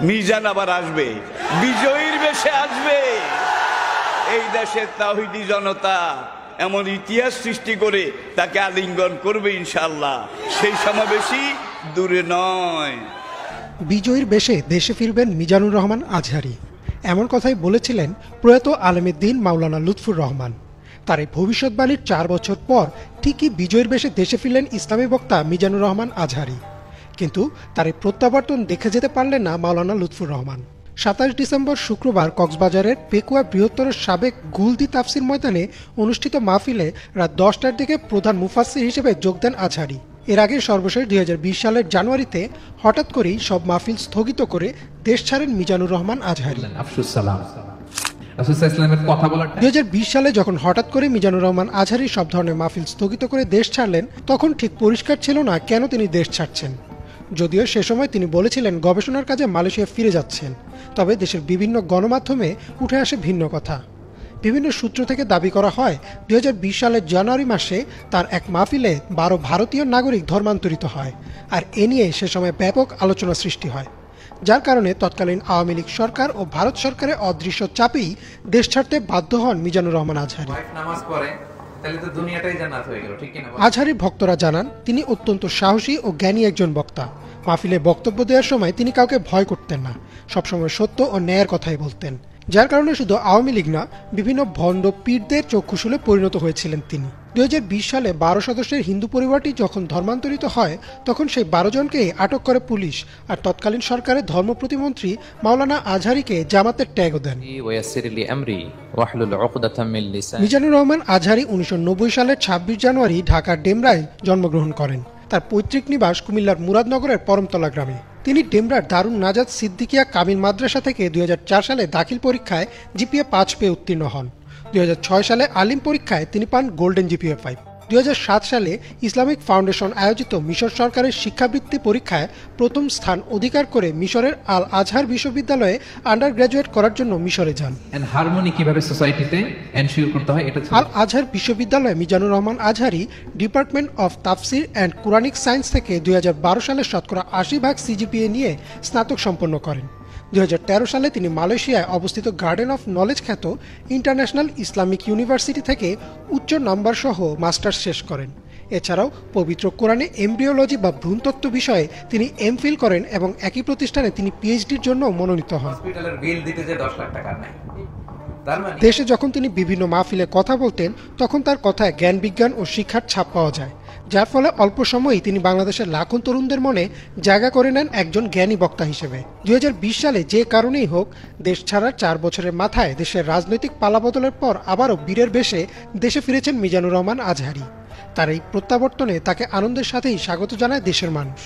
মিজান আবার আসবে, বিজয়ীর বেশে আসবে। এই দেশের তাওহীদি জনতা এমন ইতিহাস সৃষ্টি করে তাকে আলিঙ্গন করবে ইনশাআল্লাহ। সেই সমাবেশই দূরে নয়। বিজয়ীর বেশে দেশে ফিরবেন মিজানুর রহমান আজহারী, এমন কথাই বলেছিলেন প্রয়াত আলেমের দ্বীন মাওলানা লুৎফুর রহমান। তার এই ভবিষ্যৎবাণীর 4 বছর পর ঠিকই বিজয়ীর বেশে দেশে ফিরলেন ইসলামী বক্তা মিজানুর রহমান আজহারী। কিন্তু তার এই প্রত্যাবর্তন দেখে যেতে পারলেন না মাওলানা লুৎফুর রহমান। 27 ডিসেম্বর শুক্রবার কক্সবাজারের পেকুয়া বৃহত্তর সাবেক গুলদি তাফসির ময়দানে অনুষ্ঠিত মাহফিলে রাত 10টার দিকে প্রধান মুফাসসির হিসেবে যোগ দেন আজহারী। এর আগে সর্বশেষ 2020 সালের জানুয়ারিতে হঠাৎ করেই সব মাহফিল স্থগিত করে দেশ ছাড়েন মিজানুর রহমান আজহারী। 2020 সালে যখন হঠাৎ করে মিজানুর রহমান আজহারী সব ধরনের মাহফিল স্থগিত করে দেশ ছাড়লেন, তখন ঠিক পরিষ্কার ছিল না কেন তিনি দেশ ছাড়ছেন। যদিও সে সময় তিনি বলেছিলেন গবেষণার কাজে মালয়েশিয়া ফিরে যাচ্ছেন, তবে দেশের বিভিন্ন গণমাধ্যমে উঠে আসে ভিন্ন কথা। বিভিন্ন সূত্র থেকে দাবি করা হয় 2020 সালের জানুয়ারি মাসে তার এক মাহফিলে 12 ভারতীয় নাগরিক ধর্মান্তরিত হয়, আর এ নিয়ে সে সময় ব্যাপক আলোচনা সৃষ্টি হয়, যার কারণে তৎকালীন আওয়ামী লীগ সরকার ও ভারত সরকারের অদৃশ্য চাপেই দেশ ছাড়তে বাধ্য হন মিজানুর রহমান আজহারী। আজহারীর ভক্তরা জানান তিনি অত্যন্ত সাহসী ও জ্ঞানী একজন বক্তা। মাহফিলে বক্তব্য দেওয়ার সময় তিনি কাউকে ভয় করতেন না, সবসময় সত্য ও ন্যায়ের কথাই বলতেন, যার কারণে শুধু আওয়ামী লীগ না, বিভিন্ন ভণ্ড পীরদের চক্ষুশূলে পরিণত হয়েছিলেন তিনি। 2020 সালে 12 সদস্যের হিন্দু পরিবারটি যখন ধর্মান্তরিত হয়, তখন সেই 12 জনকেই আটক করে পুলিশ, আর তৎকালীন সরকারের ধর্ম প্রতিমন্ত্রী মাওলানা আজহারীকে জামাতের ট্যাগও দেন। মিজানুর রহমান আজহারী 1990 সালের 26 জানুয়ারি ঢাকার ডেমরায় জন্মগ্রহণ করেন। তার পৈতৃক নিবাস কুমিল্লার মুরাদনগরের পরমতলা গ্রামে। তিনি ডেমরার দারুন নাজাত সিদ্দিকিয়া কামিল মাদ্রাসা থেকে 2004 সালে দাখিল পরীক্ষায় জিপিএ 5 পেয়ে উত্তীর্ণ হন। 2006 সালে আলিম পরীক্ষায় তিনি পান গোল্ডেন জিপিএ 5। 2007 সালে ইসলামিক ফাউন্ডেশন আয়োজিত মিশর সরকারের শিক্ষাবৃত্তি পরীক্ষায় প্রথম স্থান অধিকার করে মিশরের আল আজহার বিশ্ববিদ্যালয়ে আন্ডার গ্র্যাজুয়েট করার জন্য মিশরে যান। আল আজহার বিশ্ববিদ্যালয়ে মিজানুর রহমান আজহারী ডিপার্টমেন্ট অফ তাফসির অ্যান্ড কুরআনিক সায়েন্স থেকে 2012 সালে শতকরা 80% সিজিপিএ নিয়ে স্নাতক সম্পন্ন করেন। 2013 সালে তিনি মালয়েশিয়ায় অবস্থিত গার্ডেন অফ নলেজ খ্যাত ইন্টারন্যাশনাল ইসলামিক ইউনিভার্সিটি থেকে উচ্চ নাম্বার সহ মাস্টার্স শেষ করেন। এছাড়াও পবিত্র কোরআনে এমব্রিওলজি বা ভ্রূণতত্ত্ব বিষয়ে তিনি এমফিল করেন এবং একই প্রতিষ্ঠানে তিনি পিএইচডির জন্য মনোনীত হন। দেশে যখন তিনি বিভিন্ন মাহফিলে কথা বলতেন, তখন তার কথায় জ্ঞান বিজ্ঞান ও শিক্ষার ছাপ পাওয়া যায়, যার ফলে অল্প সময়েই তিনি বাংলাদেশের লাখো তরুণদের মনে জায়গা করে নেন একজন জ্ঞানী বক্তা হিসেবে। 2020 সালে যে কারণেই হোক, দেশ ছাড়ার 4 বছরের মাথায় দেশের রাজনৈতিক পালাবদলের পর আবারও বীরের বেশে দেশে ফিরেছেন মিজানুর রহমান আজহারী। তার এই প্রত্যাবর্তনে তাকে আনন্দের সাথেই স্বাগত জানায় দেশের মানুষ।